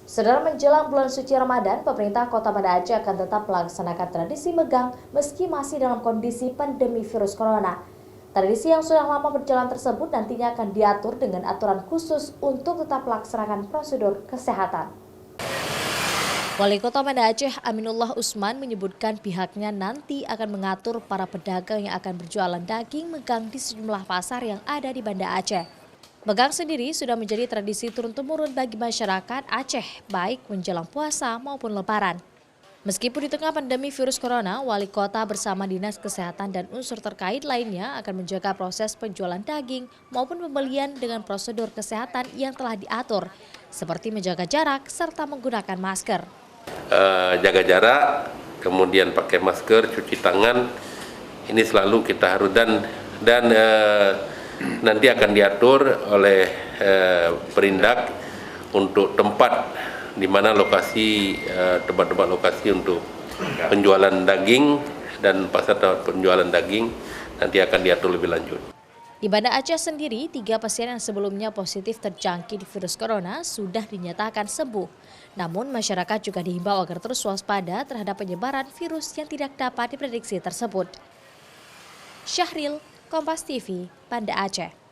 Saudara, menjelang bulan suci Ramadan, pemerintah Kota Banda Aceh akan tetap melaksanakan tradisi megang meski masih dalam kondisi pandemi virus corona. Tradisi yang sudah lama berjalan tersebut nantinya akan diatur dengan aturan khusus untuk tetap melaksanakan prosedur kesehatan. Wali Kota Banda Aceh Aminullah Usman menyebutkan pihaknya nanti akan mengatur para pedagang yang akan berjualan daging megang di sejumlah pasar yang ada di Banda Aceh. Megang sendiri sudah menjadi tradisi turun-temurun bagi masyarakat Aceh, baik menjelang puasa maupun lebaran. Meskipun di tengah pandemi virus corona, Wali Kota bersama Dinas Kesehatan dan unsur terkait lainnya akan menjaga proses penjualan daging maupun pembelian dengan prosedur kesehatan yang telah diatur, seperti menjaga jarak serta menggunakan masker. Jaga jarak, kemudian pakai masker, cuci tangan, ini selalu kita harus dan nanti akan diatur oleh Perindak untuk tempat di mana lokasi tempat-tempat lokasi untuk penjualan daging dan pasar penjualan daging nanti akan diatur lebih lanjut. Di Banda Aceh sendiri, 3 pasien yang sebelumnya positif terjangkit virus corona sudah dinyatakan sembuh. Namun masyarakat juga dihimbau agar terus waspada terhadap penyebaran virus yang tidak dapat diprediksi tersebut. Syahril, Kompas TV, Banda Aceh.